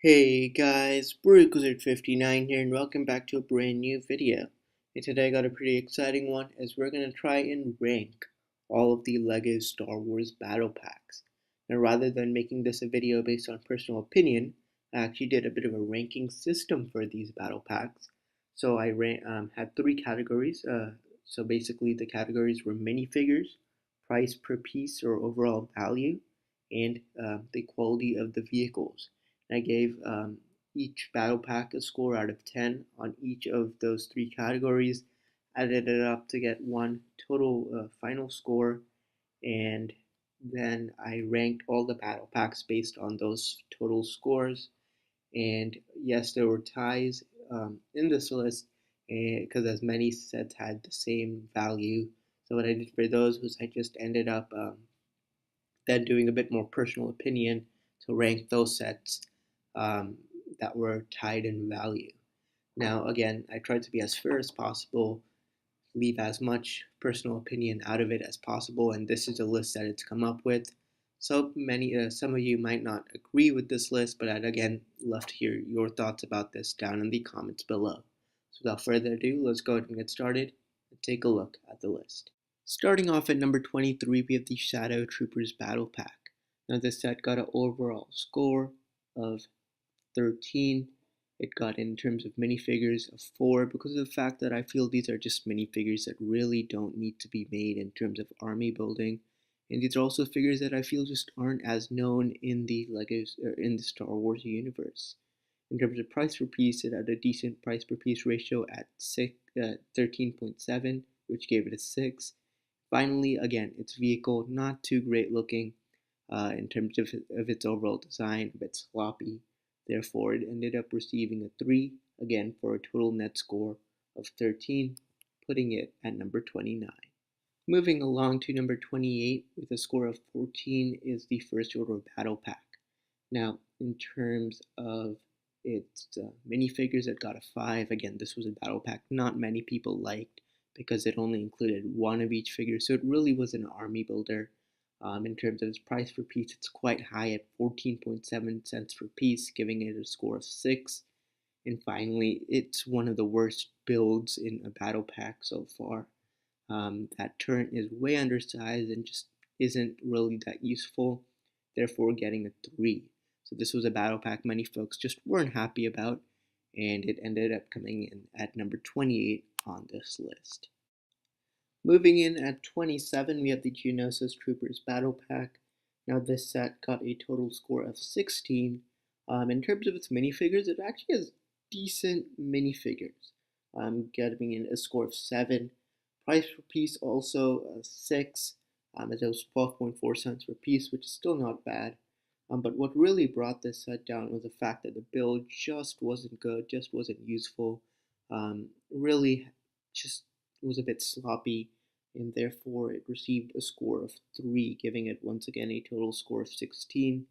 Hey guys, Bruiser59 here and welcome back to a brand new video. And today I got a pretty exciting one as we're going to try and rank all of the LEGO Star Wars battle packs. Now rather than making this a video based on personal opinion, I actually did a bit of a ranking system for these battle packs. So I had three categories. So basically the categories were minifigures, price per piece or overall value, and the quality of the vehicles. I gave each battle pack a score out of 10 on each of those three categories, added it up to get one total final score, and then I ranked all the battle packs based on those total scores. And yes, there were ties in this list because as many sets had the same value. So what I did for those was I just ended up then doing a bit more personal opinion to rank those sets um, that were tied in value. Now, again, I tried to be as fair as possible, leave as much personal opinion out of it as possible, and this is a list that it's come up with. Some of you might not agree with this list, but I'd again love to hear your thoughts about this down in the comments below. So without further ado, let's go ahead and get started and take a look at the list. Starting off at number 23, we have the Shadow Troopers Battle Pack. Now this set got an overall score of 13. It got in terms of minifigures a 4 because of the fact that I feel these are just minifigures that really don't need to be made in terms of army building. And these are also figures that I feel just aren't as known in the Legos or in the Star Wars universe. In terms of price per piece, it had a decent price per piece ratio at 13.7, which gave it a 6. Finally, again, its vehicle not too great looking in terms of its overall design, a bit sloppy. Therefore, it ended up receiving a 3, again for a total net score of 13, putting it at number 29. Moving along to number 28 with a score of 14 is the First Order Battle Pack. Now, in terms of its minifigures, it got a 5. Again, this was a battle pack not many people liked because it only included one of each figure, so it really was an army builder. In terms of its price per piece, it's quite high at 14.7 cents per piece, giving it a score of 6. And finally, it's one of the worst builds in a battle pack so far. That turret is way undersized and just isn't really that useful, therefore getting a 3. So this was a battle pack many folks just weren't happy about, and it ended up coming in at number 28 on this list. Moving in at 27, we have the Kenosis Troopers Battle Pack. Now this set got a total score of 16. In terms of its minifigures, it actually has decent minifigures, getting in a score of 7. Price per piece also 6, as it was 12.4 cents per piece, which is still not bad. But what really brought this set down was the fact that the build just wasn't good, just wasn't useful. Really just was a bit sloppy, and therefore it received a score of 3, giving it once again a total score of 16.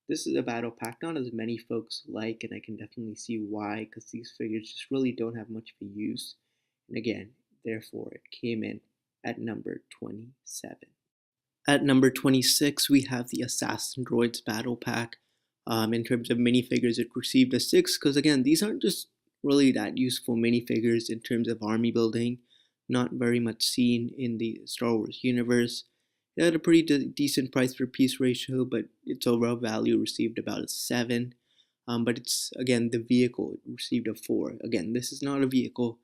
This is a battle pack not as many folks like, and I can definitely see why, because these figures just really don't have much of a use. And again, therefore it came in at number 27. At number 26, we have the Assassin Droids Battle Pack. In terms of minifigures, it received a 6 because, again, these aren't just really that useful minifigures in terms of army building, not very much seen in the Star Wars universe. It had a pretty decent price per piece ratio, but its overall value received about a 7. But it's, again, the vehicle, it received a 4. Again, this is not a vehicle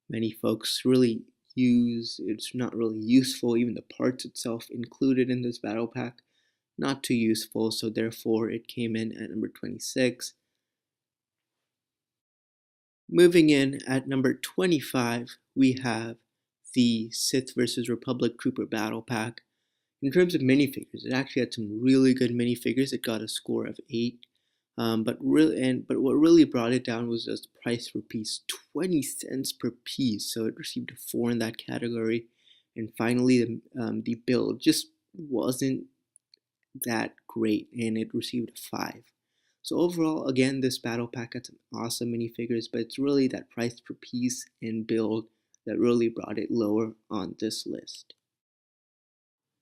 many folks really use. It's not really useful. Even the parts itself included in this battle pack, not too useful, so therefore it came in at number 26. Moving in at number 25, we have the Sith vs. Republic Trooper Battle Pack. In terms of minifigures, it actually had some really good minifigures. It got a score of 8. But what really brought it down was the price per piece, 20 cents per piece. So it received a 4 in that category. And finally, the build just wasn't that great, and it received a 5. So overall, again, this battle pack had some awesome minifigures, but it's really that price per piece and build that really brought it lower on this list.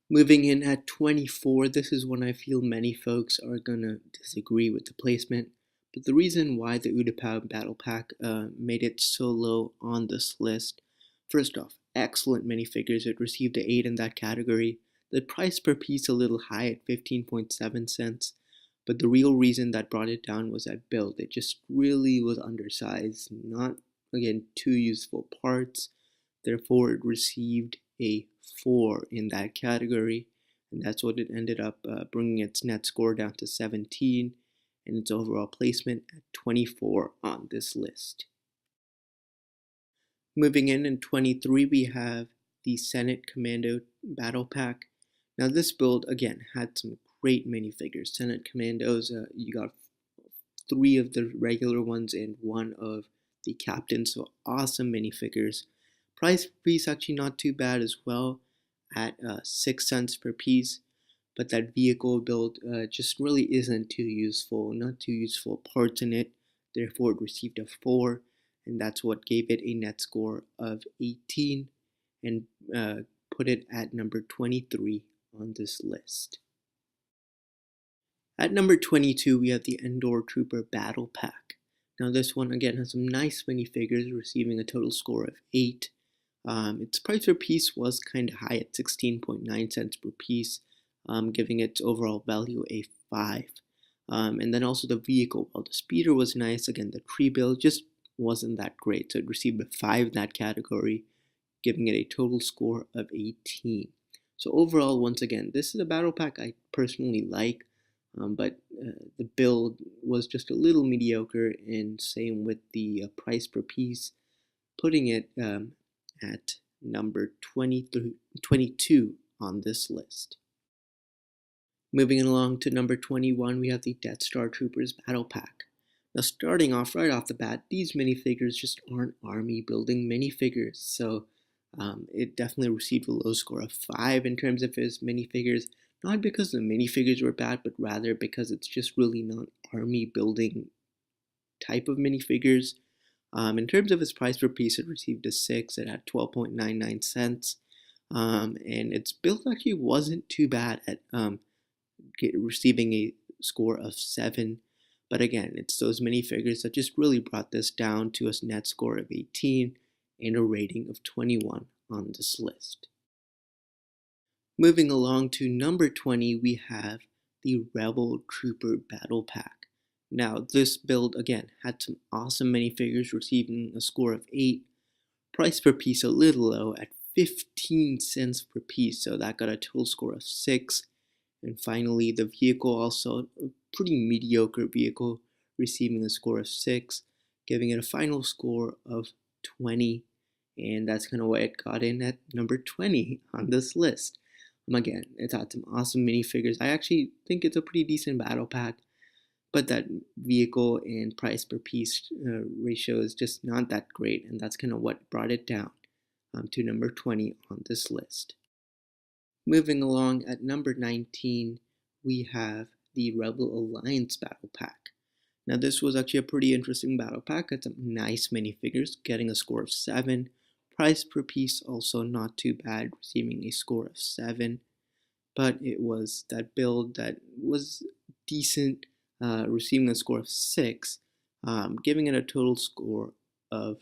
Moving in at 24, this is when I feel many folks are going to disagree with the placement, But the reason why the Utapau Battle Pack made it so low on this list, first off, excellent minifigures. It received an 8 in that category. The price per piece a little high at 15.7 cents. But the real reason that brought it down was that build. It just really was undersized, not, again, too useful parts. Therefore, it received a 4 in that category. And that's what it ended up bringing its net score down to 17 and its overall placement at 24 on this list. Moving in 23, we have the Senate Commando Battle Pack. Now this build, again, had some great minifigures. Senate Commandos, you got 3 of the regular ones and 1 of the captain, so awesome minifigures. Price per piece actually not too bad as well at 6 cents per piece, but that vehicle build just really isn't too useful, not too useful parts in it, therefore it received a 4, and that's what gave it a net score of 18 and put it at number 23 on this list. At number 22, we have the Endor Trooper Battle Pack. Now this one again has some nice minifigures, receiving a total score of 8. Its price per piece was kind of high at 16.9 cents per piece, giving its overall value a 5. And then also the vehicle, while the speeder was nice, again the tree build just wasn't that great, so it received a 5 in that category, giving it a total score of 18. So overall, once again, this is a battle pack I personally like, but the build was just a little mediocre, and same with the price per piece, putting it at number 22 on this list. Moving along to number 21, we have the Death Star Troopers Battle Pack. Now starting off right off the bat, these minifigures just aren't army building minifigures, so it definitely received a low score of 5 in terms of its minifigures, not because the minifigures were bad, but rather because it's just really not army building type of minifigures. In terms of its price per piece, it received a 6. It had 12.99 cents, and its build actually wasn't too bad at receiving a score of 7. But again, it's those minifigures that just really brought this down to a net score of 18 and a rating of 21 on this list. Moving along to number 20, we have the Rebel Trooper Battle Pack. Now, this build, again, had some awesome minifigures, receiving a score of 8. Price per piece a little low at 15 cents per piece, so that got a total score of 6. And finally, the vehicle, also a pretty mediocre vehicle, receiving a score of 6, giving it a final score of 20. And that's kind of why it got in at number 20 on this list. Again, it's had some awesome minifigures. I actually think it's a pretty decent battle pack, but that vehicle and price per piece ratio is just not that great, and that's kind of what brought it down to number 20 on this list. Moving along, at number 19, we have the Rebel Alliance Battle Pack. Now this was actually a pretty interesting battle pack. Had some nice minifigures, getting a score of 7. Price per piece also not too bad, receiving a score of 7. But it was that build that was decent, receiving a score of 6, giving it a total score of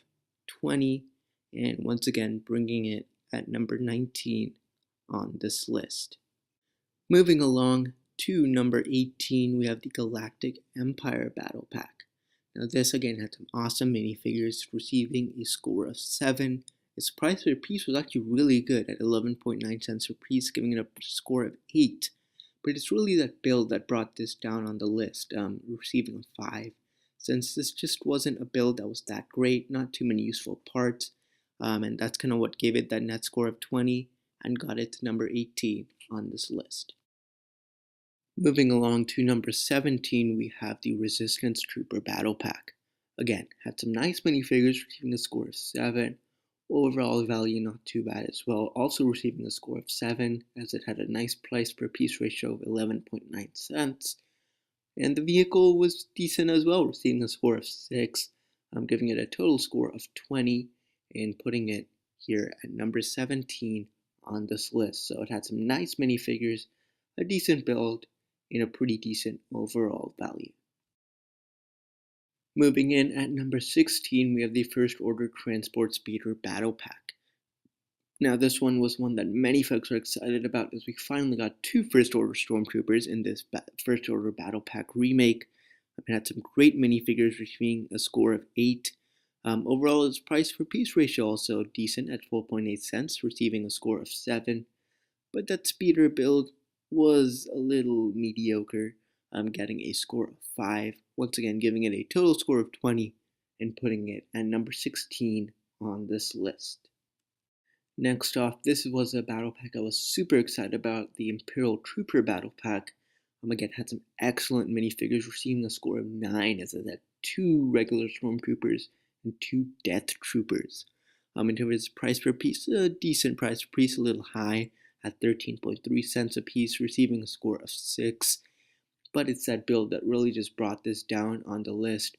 20, and once again bringing it at number 19 on this list. Moving along to number 18, we have the Galactic Empire Battle Pack. Now this again had some awesome minifigures, receiving a score of 7. Its price per piece was actually really good at 11.9 cents per piece, giving it a score of 8. But it's really that build that brought this down on the list, receiving a 5. Since this just wasn't a build that was that great, not too many useful parts, and that's kind of what gave it that net score of 20 and got it to number 18 on this list. Moving along to number 17, we have the Resistance Trooper Battle Pack. Again, had some nice minifigures, receiving a score of 7. Overall value not too bad as well, also receiving a score of 7, as it had a nice price per piece ratio of 11.9 cents. And the vehicle was decent as well, receiving a score of 6, giving it a total score of 20 and putting it here at number 17 on this list. So it had some nice minifigures, a decent build, and a pretty decent overall value. Moving in at number 16, we have the First Order Transport Speeder Battle Pack. Now, this one was one that many folks are excited about as we finally got two First Order Stormtroopers in this First Order Battle Pack remake. It had some great minifigures receiving a score of 8. Overall, its price per piece ratio also decent at 12.8 cents, receiving a score of 7. But that speeder build was a little mediocre, getting a score of 5. Once again, giving it a total score of 20 and putting it at number 16 on this list. Next off, this was a battle pack I was super excited about, the Imperial Trooper battle pack. Again, had some excellent minifigures, receiving a score of 9 as it had 2 regular Stormtroopers and 2 Death Troopers. In terms of its price per piece, a decent price per piece, a little high at 13.3 cents a piece, receiving a score of 6. But it's that build that really just brought this down on the list,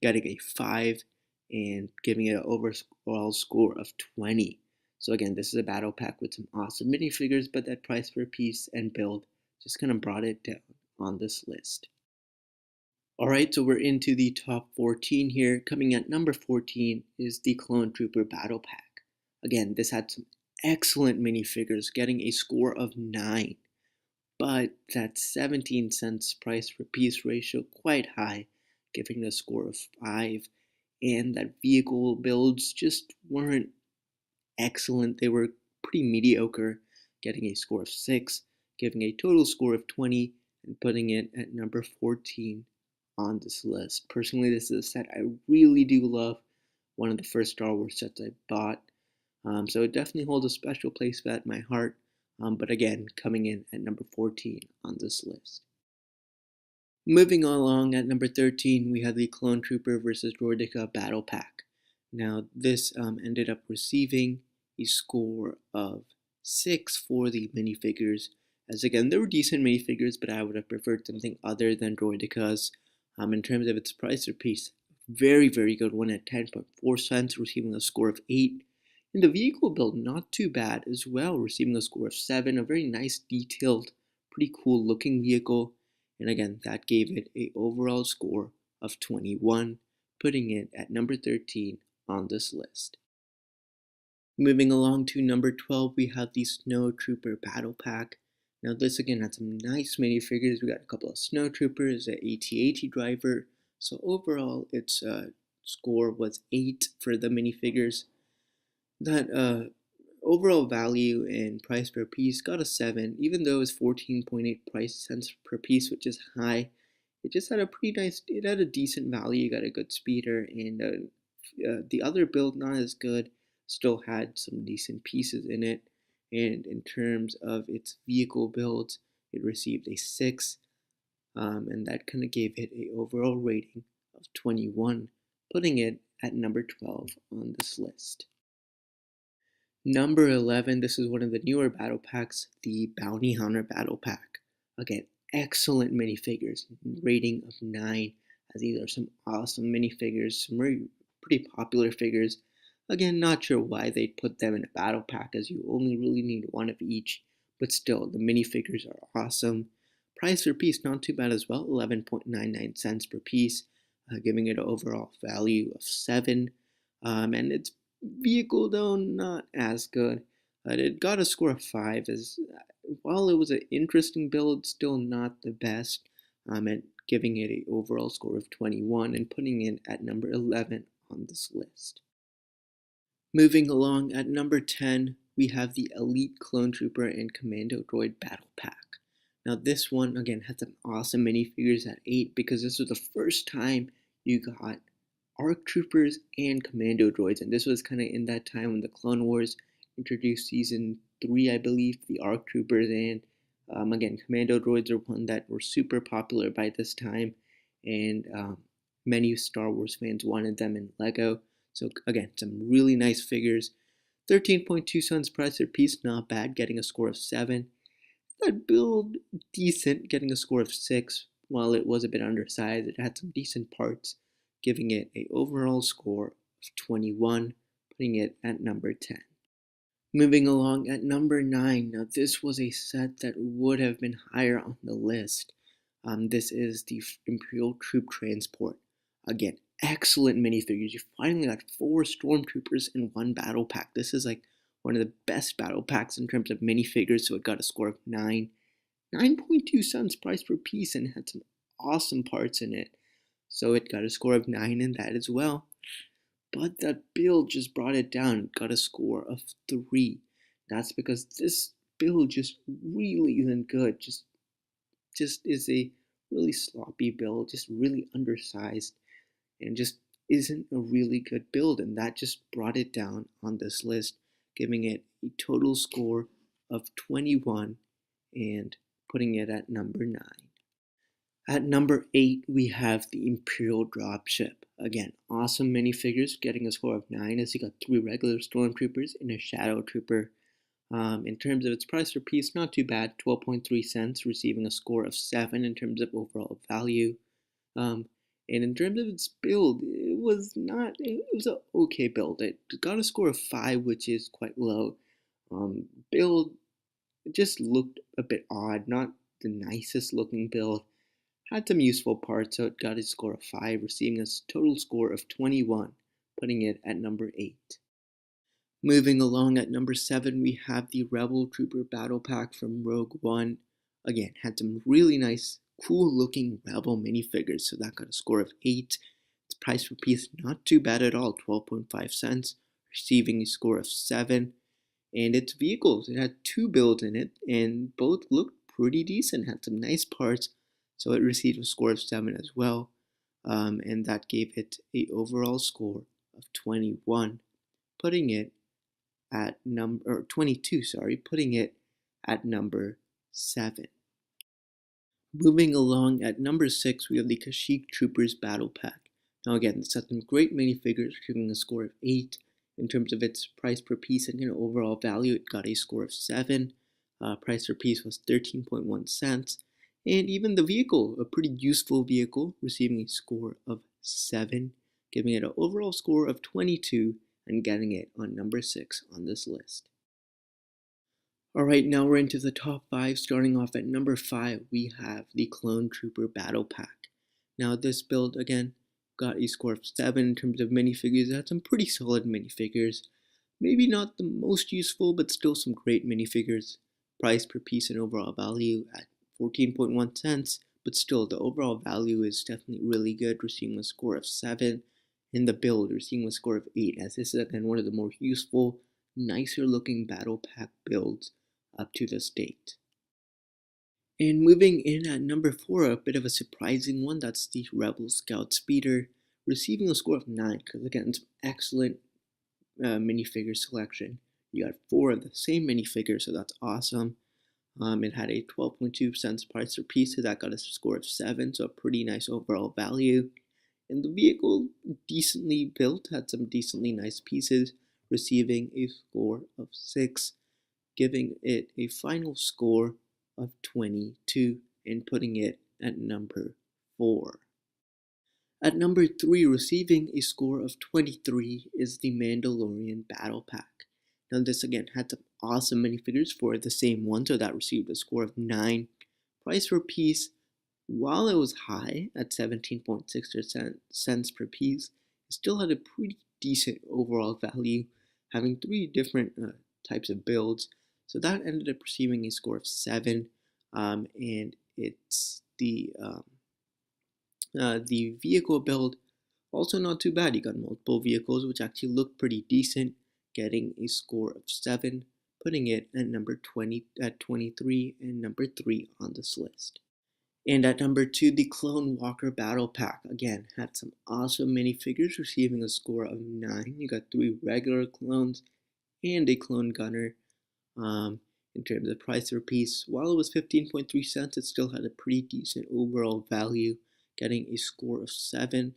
getting a 5 and giving it an overall score of 20. So again, this is a battle pack with some awesome minifigures, but that price per piece and build just kind of brought it down on this list. Alright, so we're into the top 14 here. Coming at number 14 is the Clone Trooper Battle Pack. Again, this had some excellent minifigures, getting a score of 9. But that 17 cents price per piece ratio quite high, giving a score of 5. And that vehicle builds just weren't excellent. They were pretty mediocre, getting a score of 6, giving a total score of 20, and putting it at number 14 on this list. Personally, this is a set I really do love. One of the first Star Wars sets I bought. So it definitely holds a special place at my heart. But again, coming in at number 14 on this list. Moving along at number 13, we have the Clone Trooper vs. Nordica Battle Pack. Now, this ended up receiving a score of 6 for the minifigures. As again, they were decent minifigures, but I would have preferred something other than Droidica's. In terms of its price per piece, very, very good one at 10.4 cents, receiving a score of 8. And the vehicle build, not too bad as well, receiving a score of 7. A very nice, detailed, pretty cool looking vehicle. And again, that gave it an overall score of 21, putting it at number 13 on this list. Moving along to number 12, we have the Snow Trooper Battle Pack. Now this again had some nice minifigures. We got a couple of Snow Troopers, an AT-AT driver. So overall, its score was 8 for the minifigures. That overall value and price per piece got a 7, even though it was 14.8 cents per piece, which is high. It just had a pretty nice, it had a decent value, got a good speeder, and the other build, not as good, still had some decent pieces in it. And in terms of its vehicle builds, it received a 6, and that kind of gave it an overall rating of 21, putting it at number 12 on this list. Number 11, this is one of the newer battle packs, the Bounty Hunter Battle Pack. Again, excellent minifigures, rating of 9, as these are some awesome minifigures, some pretty popular figures. Again, not sure why they put them in a battle pack, as you only really need one of each, but still, the minifigures are awesome. Price per piece, not too bad as well, 11.99 cents per piece, giving it an overall value of 7. And its vehicle, though, not as good. It got a score of 5, as while it was an interesting build, still not the best, and giving it an overall score of 21 and putting it at number 11 on this list. Moving along, at number 10, we have the Elite Clone Trooper and Commando Droid Battle Pack. Now this one, again, had some awesome minifigures at 8, because this was the first time you got ARC Troopers and Commando Droids, and this was kind of in that time when the Clone Wars introduced Season 3, I believe, the ARC Troopers, and again, Commando Droids are one that were super popular by this time, and many Star Wars fans wanted them in LEGO. So again, some really nice figures. 13.2 cents price per piece, not bad, getting a score of 7. That build, decent, getting a score of 6. While it was a bit undersized, it had some decent parts, giving it an overall score of 21, putting it at number 10. Moving along at number 9, now this was a set that would have been higher on the list. This is the Imperial Troop Transport. Again, excellent minifigures. You finally got 4 Stormtroopers in one battle pack. This is like one of the best battle packs in terms of minifigures, so it got a score of 9. 9.2 cents price per piece and had some awesome parts in it. So it got a score of 9 in that as well. But that build just brought it down. It got a score of 3. That's because this build just really isn't good. Just is a really sloppy build, just really undersized, and just isn't a really good build. And that just brought it down on this list, giving it a total score of 21 and putting it at number 9. At number 8, we have the Imperial Dropship. Again, awesome minifigures, getting a score of 9 as you got 3 regular Stormtroopers and a Shadow Trooper. In terms of its price per piece, not too bad, 12.3 cents, receiving a score of 7 in terms of overall value. And in terms of its build, it was an okay build. It got a score of 5, which is quite low. Build just looked a bit odd, not the nicest looking build. Had some useful parts, so it got a score of 5, receiving a total score of 21, putting it at number 8. Moving along at number 7, we have the Rebel Trooper Battle Pack from Rogue One. Again, had some really nice, cool looking Rebel minifigures, so that got a score of 8. Its price per piece, not too bad at all, 12.5 cents, receiving a score of 7. And its vehicles, it had 2 builds in it, and both looked pretty decent, had some nice parts, so it received a score of 7 as well, and that gave it an overall score of 21, putting it at number 22. Putting it at number 7. Moving along at number 6, we have the Kashyyyk Troopers Battle Pack. Now again, this has some great minifigures, giving a score of 8. In terms of its price per piece and overall value, it got a score of 7. Price per piece was 13.1 cents. And even the vehicle, a pretty useful vehicle, receiving a score of 7, giving it an overall score of 22 and getting it on number 6 on this list. Alright, now we're into the top 5. Starting off at number 5, we have the Clone Trooper Battle Pack. Now this build, again, got a score of 7 in terms of minifigures. It had some pretty solid minifigures. Maybe not the most useful, but still some great minifigures. Price per piece and overall value at 14.1 cents, but still the overall value is definitely really good, receiving a score of 7. In the build, receiving a score of 8, as this is again one of the more useful, nicer looking battle pack builds up to this date. And moving in at number 4, a bit of a surprising one, that's the Rebel Scout Speeder, receiving a score of 9, because again, it's excellent minifigure selection. You got 4 of the same minifigure, so that's awesome. It had a 12.2 cents price per piece, so that got a score of 7, so a pretty nice overall value. And the vehicle, decently built, had some decently nice pieces, receiving a score of 6, giving it a final score of 22 and putting it at number 4. At number 3, receiving a score of 23 is the Mandalorian Battle Pack. Now this again had some awesome minifigures for the same one, so that received a score of 9. Price per piece, while it was high at 17.6 cents per piece, it still had a pretty decent overall value, having 3 different types of builds. So that ended up receiving a score of 7, and it's the vehicle build, also not too bad. You got multiple vehicles, which actually look pretty decent, getting a score of 7, putting it at number 23 and number 3 on this list. And at number 2, the Clone Walker Battle Pack, again, had some awesome minifigures, receiving a score of 9. You got 3 regular clones and a clone gunner. In terms of price per piece, while it was 15.3 cents, it still had a pretty decent overall value, getting a score of 7.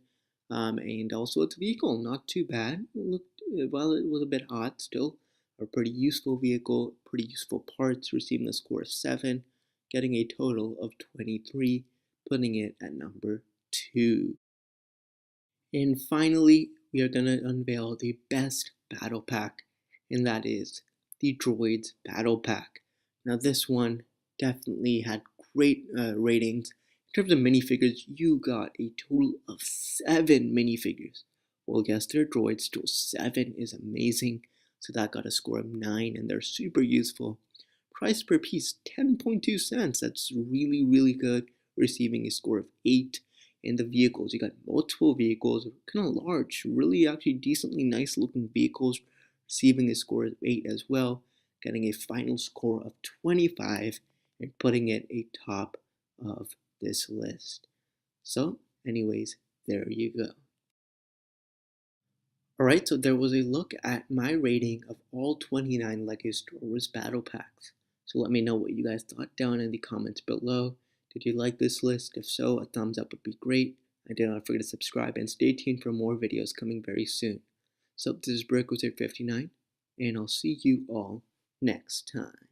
And also its vehicle, not too bad. While it was a bit hot, still a pretty useful vehicle, pretty useful parts, receiving a score of 7, getting a total of 23, putting it at number 2. And finally, we are going to unveil the best battle pack, and that is the Droids Battle Pack. Now this one definitely had great ratings In terms of minifigures, you got a total of 7 minifigures. Well, yes, they're droids, still 7 is amazing. So that got a score of 9, and they're super useful. Price per piece, 10.2 cents. That's really, really good, receiving a score of 8. In the vehicles, you got multiple vehicles, kind of large, really actually decently nice looking vehicles, receiving a score of 8 as well, getting a final score of 25, and putting it atop of this list. So, anyways, there you go. Alright, so there was a look at my rating of all 29 LEGO Star Wars Battle Packs. So let me know what you guys thought down in the comments below. Did you like this list? If so, a thumbs up would be great. And do not forget to subscribe and stay tuned for more videos coming very soon. So this is Brick Wizard 59, and I'll see you all next time.